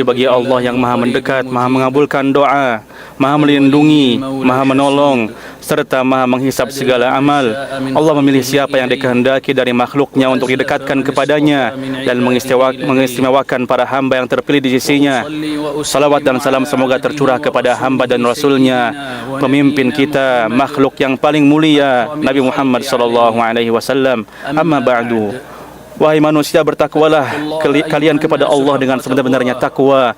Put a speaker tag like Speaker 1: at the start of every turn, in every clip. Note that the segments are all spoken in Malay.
Speaker 1: bagi Allah yang maha mendekat, maha mengabulkan doa, maha melindungi, maha menolong, serta maha menghisap segala amal. Allah memilih siapa yang dikehendaki dari makhluknya untuk didekatkan kepadanya dan mengistimewakan para hamba yang terpilih di sisinya. Salawat dan salam semoga tercurah kepada hamba dan rasulnya, pemimpin kita, makhluk yang paling mulia, Nabi Muhammad SAW. Amma ba'du. Wahai manusia, bertakwalah kalian kepada Allah dengan sebenar-benarnya takwa.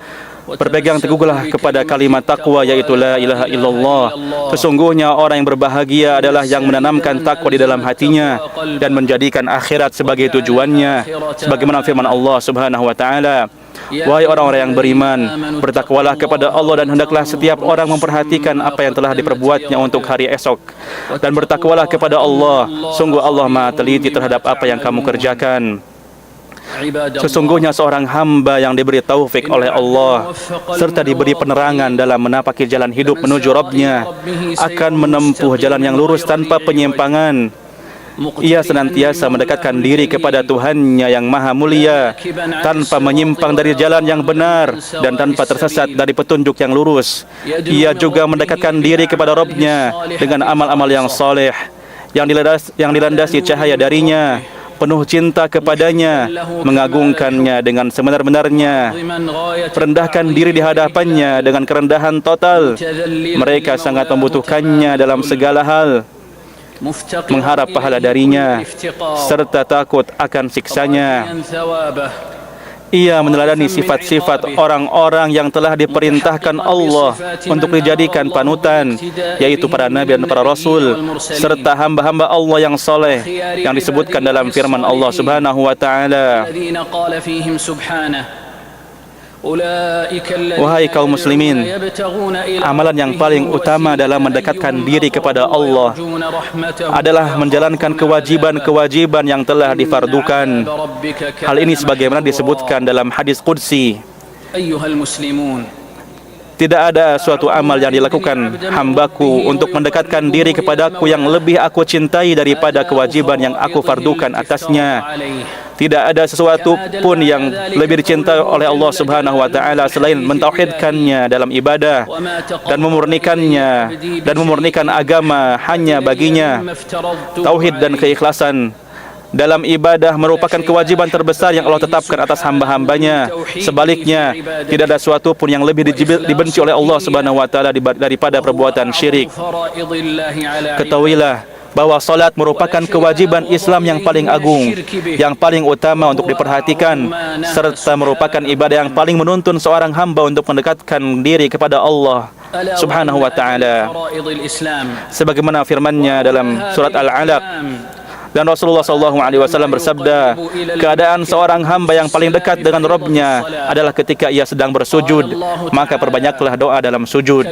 Speaker 1: Berpegang teguhlah kepada kalimat takwa, yaitu la ilaha illallah. Sesungguhnya orang yang berbahagia adalah yang menanamkan takwa di dalam hatinya dan menjadikan akhirat sebagai tujuannya, sebagaimana firman Allah Subhanahu wa taala, wahai orang-orang yang beriman, bertakwalah kepada Allah dan hendaklah setiap orang memperhatikan apa yang telah diperbuatnya untuk hari esok. Dan bertakwalah kepada Allah, sungguh Allah Maha teliti terhadap apa yang kamu kerjakan. Sesungguhnya seorang hamba yang diberi taufik oleh Allah serta diberi penerangan dalam menapaki jalan hidup menuju Rabb-Nya akan menempuh jalan yang lurus tanpa penyimpangan. Ia senantiasa mendekatkan diri kepada Tuhannya yang maha mulia tanpa menyimpang dari jalan yang benar dan tanpa tersesat dari petunjuk yang lurus. Ia juga mendekatkan diri kepada Rabb-Nya dengan amal-amal yang soleh yang dilandasi cahaya darinya, penuh cinta kepadanya, mengagungkannya dengan sebenar-benarnya, merendahkan diri di hadapannya dengan kerendahan total. Mereka sangat membutuhkannya dalam segala hal, mengharap pahala darinya serta takut akan siksanya. Ia meneladani sifat-sifat orang-orang yang telah diperintahkan Allah untuk dijadikan panutan, yaitu para nabi dan para rasul serta hamba-hamba Allah yang soleh yang disebutkan dalam firman Allah Subhanahu wa taala, wahai kaum muslimin, amalan yang paling utama dalam mendekatkan diri kepada Allah adalah menjalankan kewajiban-kewajiban yang telah difardukan. Hal ini sebagaimana disebutkan dalam hadis qudsi, tidak ada suatu amal yang dilakukan hambaku untuk mendekatkan diri kepadaku yang lebih aku cintai daripada kewajiban yang aku fardukan atasnya. Tidak ada sesuatu pun yang lebih dicintai oleh Allah Subhanahu wa taala selain mentauhidkannya dalam ibadah dan memurnikan agama hanya baginya. Tauhid dan keikhlasan dalam ibadah merupakan kewajiban terbesar yang Allah tetapkan atas hamba-hambanya. Sebaliknya, tidak ada sesuatu pun yang lebih dibenci oleh Allah Subhanahu wa taala daripada perbuatan syirik. Ketahuilah bahwa salat merupakan kewajiban Islam yang paling agung, yang paling utama untuk diperhatikan, serta merupakan ibadah yang paling menuntun seorang hamba untuk mendekatkan diri kepada Allah Subhanahu wa taala. Sebagaimana firman-Nya dalam surat Al-Alaq, dan Rasulullah SAW bersabda, keadaan seorang hamba yang paling dekat dengan Rabb-Nya adalah ketika ia sedang bersujud, maka perbanyaklah doa dalam sujud.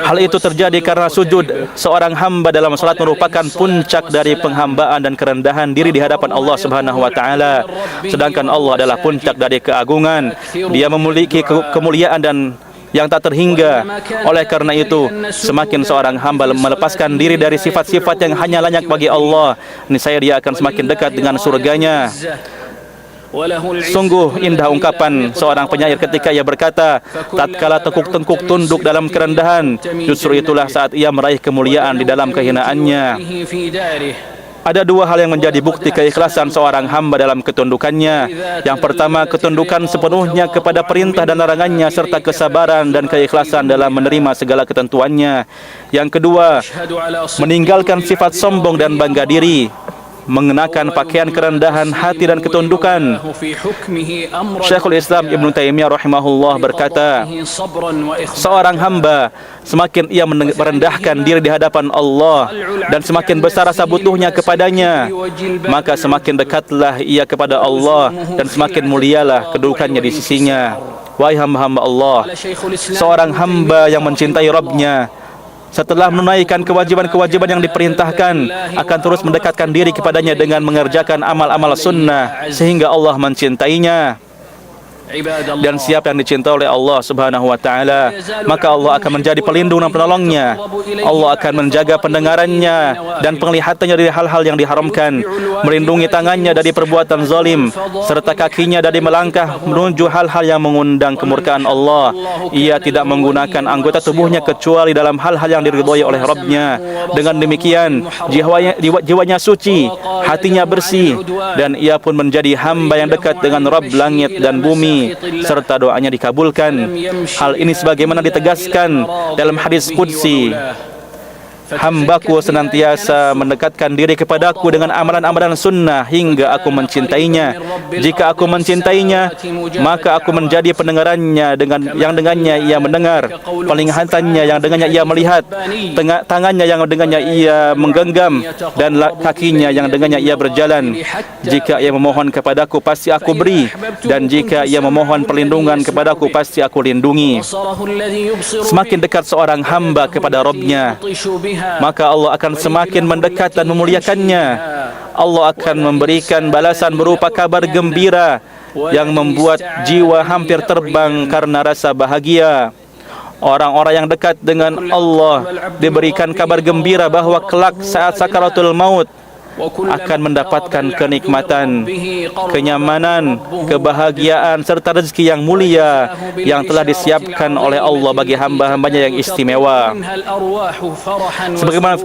Speaker 1: Hal itu terjadi karena sujud seorang hamba dalam salat merupakan puncak dari penghambaan dan kerendahan diri di hadapan Allah Subhanahu wa taala. Sedangkan Allah adalah puncak dari keagungan. Dia memiliki kemuliaan dan yang tak terhingga. Oleh karena itu, semakin seorang hamba melepaskan diri dari sifat-sifat yang hanya layak bagi Allah, niscaya dia akan semakin dekat dengan surganya. Sungguh indah ungkapan seorang penyair ketika ia berkata, tatkala tengkuk-tengkuk tunduk dalam kerendahan, justru itulah saat ia meraih kemuliaan di dalam kehinaannya. Ada dua hal yang menjadi bukti keikhlasan seorang hamba dalam ketundukannya. Yang pertama, ketundukan sepenuhnya kepada perintah dan larangannya serta kesabaran dan keikhlasan dalam menerima segala ketentuannya. Yang kedua, meninggalkan sifat sombong dan bangga diri, mengenakan pakaian kerendahan hati dan ketundukan. Syekhul Islam Ibn Taimiyah rahimahullah berkata, seorang hamba semakin ia merendahkan diri di hadapan Allah dan semakin besar rasa butuhnya kepadanya, maka semakin dekatlah ia kepada Allah dan semakin mulialah kedudukannya di sisinya. Wahai hamba-hamba Allah, seorang hamba yang mencintai Rabb-Nya setelah menunaikan kewajiban-kewajiban yang diperintahkan akan terus mendekatkan diri kepadanya dengan mengerjakan amal-amal sunnah sehingga Allah mencintainya. Dan siapa yang dicintai oleh Allah Subhanahu wa taala, maka Allah akan menjadi pelindung dan penolongnya. Allah akan menjaga pendengarannya dan penglihatannya dari hal-hal yang diharamkan, melindungi tangannya dari perbuatan zalim, serta kakinya dari melangkah menuju hal-hal yang mengundang kemurkaan Allah. Ia tidak menggunakan anggota tubuhnya kecuali dalam hal-hal yang diridhai oleh Rabb-Nya. Dengan demikian, jiwanya suci, hatinya bersih, dan ia pun menjadi hamba yang dekat dengan Rabb langit dan bumi, serta doanya dikabulkan. Hal ini sebagaimana ditegaskan dalam hadis qudsi, hambaku senantiasa mendekatkan diri kepadaku dengan amalan-amalan sunnah hingga aku mencintainya. Jika aku mencintainya, maka aku menjadi pendengarannya yang dengannya ia mendengar, penglihatannya yang dengannya ia melihat, tangannya yang dengannya ia menggenggam, dan kakinya yang dengannya ia berjalan. Jika ia memohon kepadaku, pasti aku beri, dan jika ia memohon perlindungan kepadaku, pasti aku lindungi. Semakin dekat seorang hamba kepada Rabb-Nya, maka Allah akan semakin mendekat dan memuliakannya. Allah akan memberikan balasan berupa kabar gembira yang membuat jiwa hampir terbang karena rasa bahagia. Orang-orang yang dekat dengan Allah diberikan kabar gembira bahawa kelak saat sakaratul maut akan mendapatkan kenikmatan, kenyamanan, kebahagiaan serta rezeki yang mulia yang telah disiapkan oleh Allah bagi hamba-hambanya yang istimewa.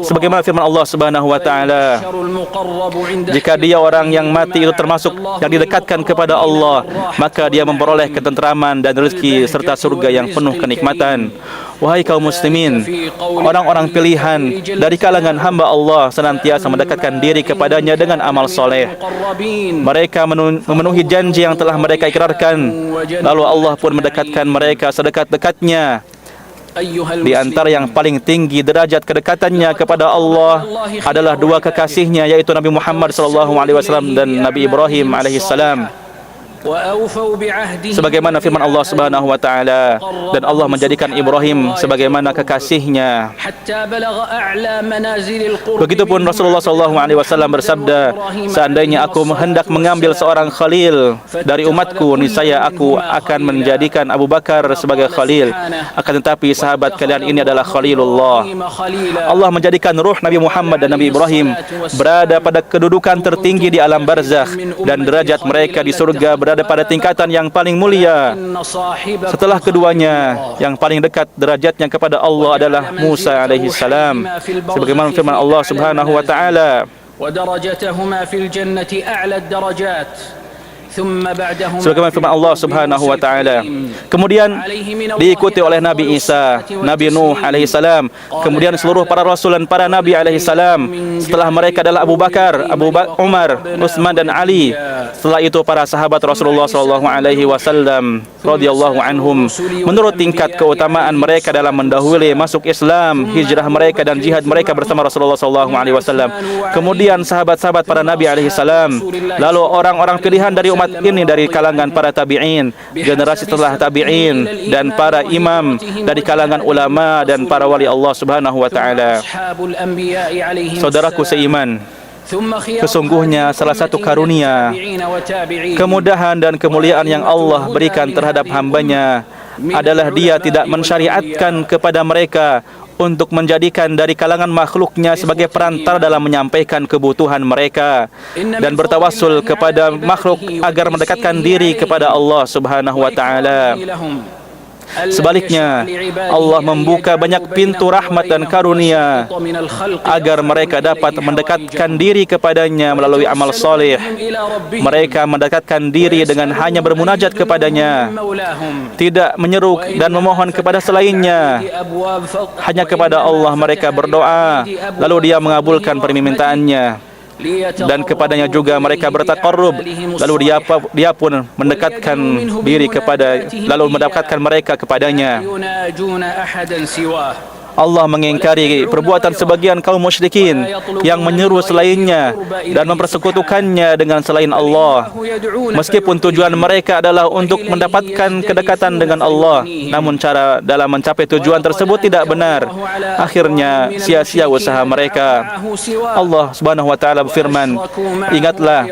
Speaker 1: Sebagaimana firman Allah Subhanahu wa taala, jika dia orang yang mati itu termasuk yang didekatkan kepada Allah, maka dia memperoleh ketenteraman dan rezeki serta surga yang penuh kenikmatan. Wahai kaum muslimin, orang-orang pilihan dari kalangan hamba Allah senantiasa mendekatkan diri kepadanya dengan amal soleh. Mereka memenuhi janji yang telah mereka ikrarkan, lalu Allah pun mendekatkan mereka sedekat-dekatnya. Di antara yang paling tinggi derajat kedekatannya kepada Allah adalah dua kekasihnya, yaitu Nabi Muhammad SAW dan Nabi Ibrahim alaihissalam. Sebagaimana firman Allah Subhanahu wa taala, dan Allah menjadikan Ibrahim sebagaimana kekasihnya. Begitupun Rasulullah SAW bersabda, seandainya aku hendak mengambil seorang khalil dari umatku, niscaya aku akan menjadikan Abu Bakar sebagai khalil. Akan tetapi sahabat kalian ini adalah khalilullah. Allah menjadikan ruh Nabi Muhammad dan Nabi Ibrahim berada pada kedudukan tertinggi di alam barzakh, dan derajat mereka di surga berada pada tingkatan yang paling mulia. Setelah keduanya, yang paling dekat derajatnya kepada Allah adalah Musa alaihi salam. Sebagaimana firman Allah Subhanahu wa taala, "Wa darajatuhuma fil jannati a'la ad-darajat." Sebagaimana firman Allah Subhanahu wa taala, kemudian diikuti oleh Nabi Isa, Nabi Nuh alaihi salam, kemudian seluruh para rasul dan para nabi alaihi salam. Setelah mereka adalah Abu Bakar, Umar, Utsman dan Ali. Setelah itu para sahabat Rasulullah sallallahu alaihi wasallam radhiyallahu anhum. Menurut tingkat keutamaan mereka dalam mendahului masuk Islam, hijrah mereka dan jihad mereka bersama Rasulullah sallallahu alaihi wasallam. Kemudian sahabat-sahabat para nabi alaihi salam, lalu orang-orang pilihan dari umat ini dari kalangan para tabi'in, generasi setelah tabi'in, dan para imam dari kalangan ulama dan para wali Allah Subhanahu wa taala. Saudaraku seiman, sesungguhnya salah satu karunia, kemudahan dan kemuliaan yang Allah berikan terhadap hambanya adalah Dia tidak mensyariatkan kepada mereka untuk menjadikan dari kalangan makhluknya sebagai perantara dalam menyampaikan kebutuhan mereka dan bertawassul kepada makhluk agar mendekatkan diri kepada Allah Subhanahu wa taala. Sebaliknya, Allah membuka banyak pintu rahmat dan karunia agar mereka dapat mendekatkan diri kepadanya melalui amal soleh. Mereka mendekatkan diri dengan hanya bermunajat kepadanya, tidak menyeru dan memohon kepada selainnya. Hanya kepada Allah mereka berdoa, lalu Dia mengabulkan permintaannya. Dan kepadanya juga mereka bertaqarrub, lalu dia pun mendekatkan diri kepada, lalu mendekatkan mereka kepadanya. Allah mengingkari perbuatan sebagian kaum musyrikin yang menyeru selainnya dan mempersekutukannya dengan selain Allah. Meskipun tujuan mereka adalah untuk mendapatkan kedekatan dengan Allah, namun cara dalam mencapai tujuan tersebut tidak benar. Akhirnya sia-sia usaha mereka. Allah Subhanahu wa taala berfirman, "Ingatlah,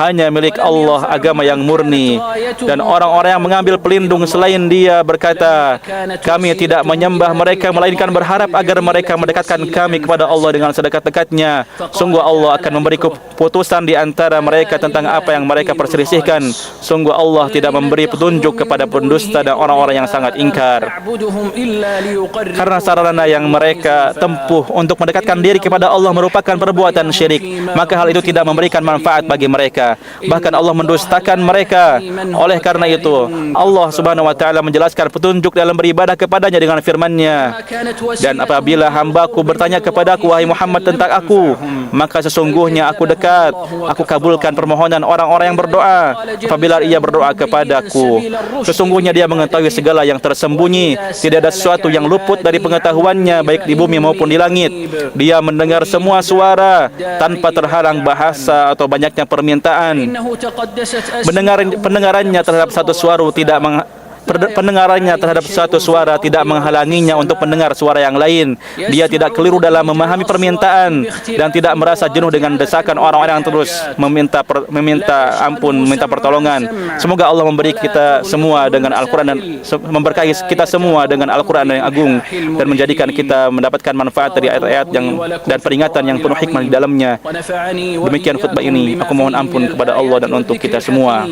Speaker 1: hanya milik Allah agama yang murni, dan orang-orang yang mengambil pelindung selain Dia berkata, kami tidak menyembah mereka melainkan berharap agar mereka mendekatkan kami kepada Allah dengan sedekat-dekatnya. Sungguh Allah akan memberi keputusan di antara mereka tentang apa yang mereka perselisihkan. Sungguh Allah tidak memberi petunjuk kepada pendusta dan orang-orang yang sangat ingkar." Karena sarana yang mereka tempuh untuk mendekatkan diri kepada Allah merupakan perbuatan syirik, maka hal itu tidak memberikan manfaat bagi mereka. Bahkan Allah mendustakan mereka. Oleh karena itu, Allah Subhanahu wa taala menjelaskan petunjuk dalam beribadah kepadanya dengan firman-Nya, "Dan apabila hamba-Ku bertanya kepadaku, wahai Muhammad, tentang aku, maka sesungguhnya aku dekat. Aku kabulkan permohonan orang-orang yang berdoa apabila ia berdoa kepadaku. Sesungguhnya Dia mengetahui segala yang tersembunyi. Tidak ada sesuatu yang luput dari pengetahuannya, baik di bumi maupun di langit. Dia mendengar semua suara tanpa terhalang bahasa atau banyaknya permintaan. Pendengarannya terhadap satu suara tidak menghalanginya untuk mendengar suara yang lain. Dia tidak keliru dalam memahami permintaan dan tidak merasa jenuh dengan desakan orang-orang yang terus meminta ampun, meminta pertolongan. Semoga Allah memberi kita semua dengan Al-Quran dan memberkahi kita semua dengan Al-Quran yang agung dan menjadikan kita mendapatkan manfaat dari ayat-ayat dan peringatan yang penuh hikmah di dalamnya. Demikian khutbah ini. Aku mohon ampun kepada Allah dan untuk kita semua.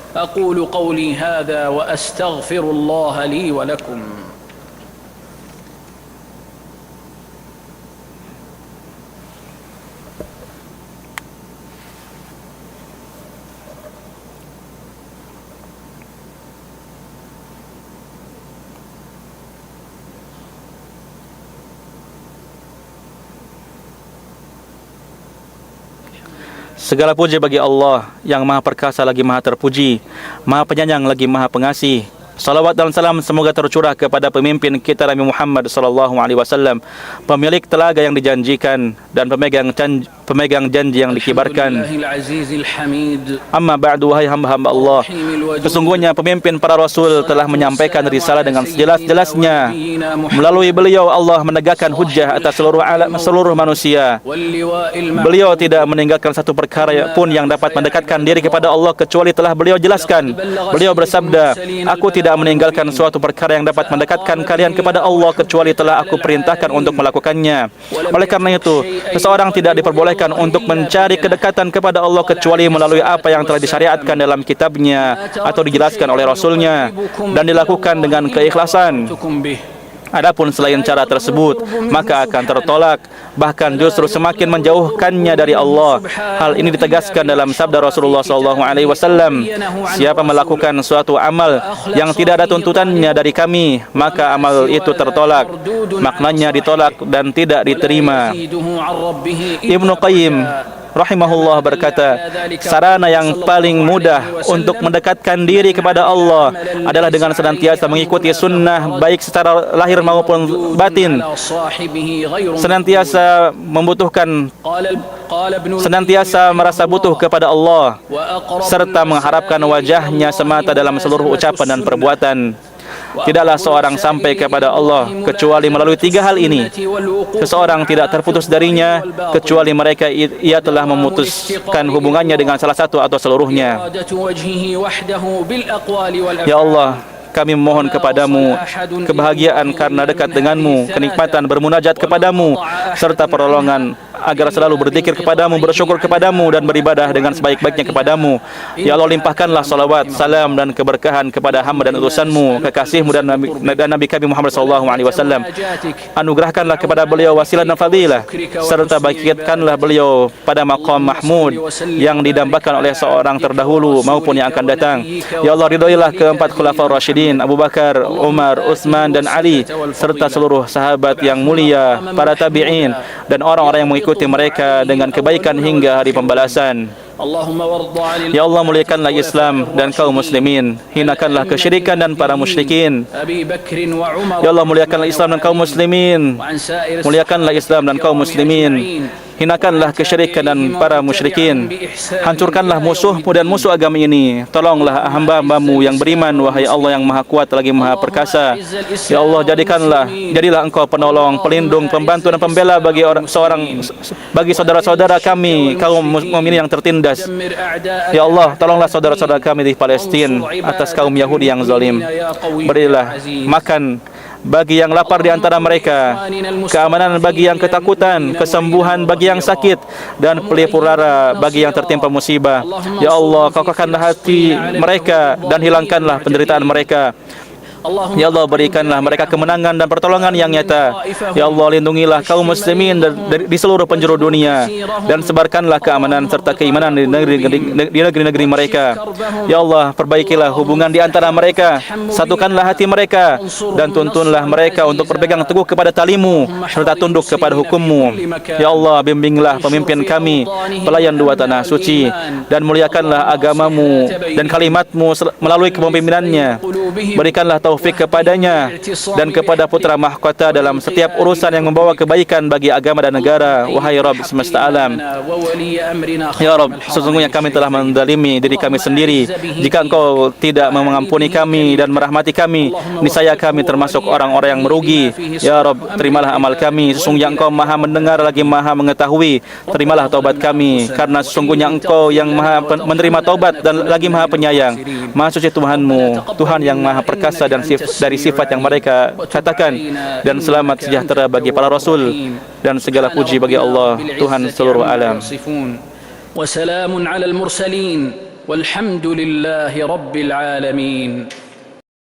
Speaker 2: أقول قولي هذا وأستغفر الله لي ولكم.
Speaker 1: Segala puji bagi Allah yang Maha Perkasa lagi Maha Terpuji, Maha Penyayang lagi Maha Pengasih. Salawat dan salam semoga tercurah kepada pemimpin kita Nabi Muhammad sallallahu alaihi wasallam, pemilik telaga yang dijanjikan dan pemegang janji yang dikibarkan. Amma ba'du, wahai hamba-hamba Allah, sesungguhnya pemimpin para rasul telah menyampaikan risalah dengan sejelas-jelasnya. Melalui beliau Allah menegakkan hujjah atas seluruh manusia. Beliau tidak meninggalkan satu perkara pun yang dapat mendekatkan diri kepada Allah kecuali telah beliau jelaskan. Beliau bersabda, "Aku tidak meninggalkan suatu perkara yang dapat mendekatkan kalian kepada Allah kecuali telah aku perintahkan untuk melakukannya." Oleh karena itu, seseorang tidak diperbolehkan untuk mencari kedekatan kepada Allah kecuali melalui apa yang telah disyariatkan dalam kitabnya atau dijelaskan oleh Rasulnya dan dilakukan dengan keikhlasan. Adapun selain cara tersebut, maka akan tertolak, bahkan justru semakin menjauhkannya dari Allah. Hal ini ditegaskan dalam sabda Rasulullah SAW, "Siapa melakukan suatu amal yang tidak ada tuntutannya dari kami, maka amal itu tertolak." Maknanya ditolak dan tidak diterima. Ibnu Qayyim rahimahullah berkata, sarana yang paling mudah untuk mendekatkan diri kepada Allah adalah dengan senantiasa mengikuti sunnah baik secara lahir maupun batin, senantiasa merasa butuh kepada Allah serta mengharapkan wajahnya semata dalam seluruh ucapan dan perbuatan. Tidaklah seorang sampai kepada Allah kecuali melalui tiga hal ini. Seseorang tidak terputus darinya kecuali ia telah memutuskan hubungannya dengan salah satu atau seluruhnya. Ya Allah, kami memohon kepadamu kebahagiaan karena dekat denganmu, kenikmatan bermunajat kepadamu, serta pertolongan agar selalu berzikir kepadamu, bersyukur kepadamu, dan beribadah dengan sebaik-baiknya kepadamu. Ya Allah, limpahkanlah salawat, salam, dan keberkahan kepada hamba dan utusanmu, kekasihmu dan Nabi kami Muhammad SAW. Anugerahkanlah kepada beliau wasilah dan fadilah, serta bangkitkanlah beliau pada maqam mahmud yang didambakan oleh seorang terdahulu maupun yang akan datang. Ya Allah, ridhoilah keempat khulafaur rasyidin, Abu Bakar, Umar, Utsman, dan Ali, serta seluruh sahabat yang mulia, para tabi'in, dan orang-orang yang mengikuti mereka dengan kebaikan hingga hari pembalasan.
Speaker 2: اللهم وارض عن
Speaker 1: Ya Allah, muliakanlah Islam dan kaum muslimin, hinakanlah kesyirikan dan para musyrikin.
Speaker 2: أبي بكر وعمر
Speaker 1: Ya Allah, muliakanlah Islam dan kaum muslimin,
Speaker 2: وعن سائر
Speaker 1: muliakanlah Islam dan kaum muslimin, hinakanlah kesyirikan dan para musyrikin. Hancurkanlah musuhmu dan musuh agama ini. Tolonglah hamba-hambamu yang beriman, wahai Allah yang maha kuat lagi maha perkasa. Ya Allah, jadilah engkau penolong, pelindung, pembantu dan pembela bagi bagi saudara-saudara kami kaum mukminin yang tertindas. Ya Allah, tolonglah saudara-saudara kami di Palestina atas kaum Yahudi yang zalim. Berilah makan bagi yang lapar di antara mereka, keamanan bagi yang ketakutan, kesembuhan bagi yang sakit, dan pelipur-lara bagi yang tertimpa musibah. Ya Allah, kokohkanlah hati mereka dan hilangkanlah penderitaan mereka. Ya Allah, berikanlah mereka kemenangan dan pertolongan yang nyata. Ya Allah, lindungilah kaum muslimin di seluruh penjuru dunia dan sebarkanlah keamanan serta keimanan di negeri-negeri mereka. Ya Allah, perbaikilah hubungan di antara mereka, satukanlah hati mereka dan tuntunlah mereka untuk berpegang teguh kepada talimu serta tunduk kepada hukummu. Ya Allah, bimbinglah pemimpin kami, pelayan dua tanah suci, dan muliakanlah agamamu dan kalimatmu melalui kepemimpinannya. Berikanlah taufik kepadanya dan kepada putra mahkota dalam setiap urusan yang membawa kebaikan bagi agama dan negara. Wahai Rabb semesta alam, ya Rabb, sesungguhnya kami telah menzalimi diri kami sendiri. Jika Engkau tidak mengampuni kami dan merahmati kami, niscaya kami termasuk orang-orang yang merugi. Ya Rabb, terimalah amal kami. Sesungguhnya Engkau maha mendengar lagi maha mengetahui. Terimalah taubat kami, karena sesungguhnya Engkau yang maha menerima taubat dan lagi maha penyayang. Maha suci Tuhanmu, Tuhan yang maha perkasa dan dari sifat yang mereka katakan, dan selamat sejahtera bagi para rasul dan segala puji bagi Allah Tuhan seluruh alam.
Speaker 2: وسلام على المرسلين والحمد لله رب العالمين.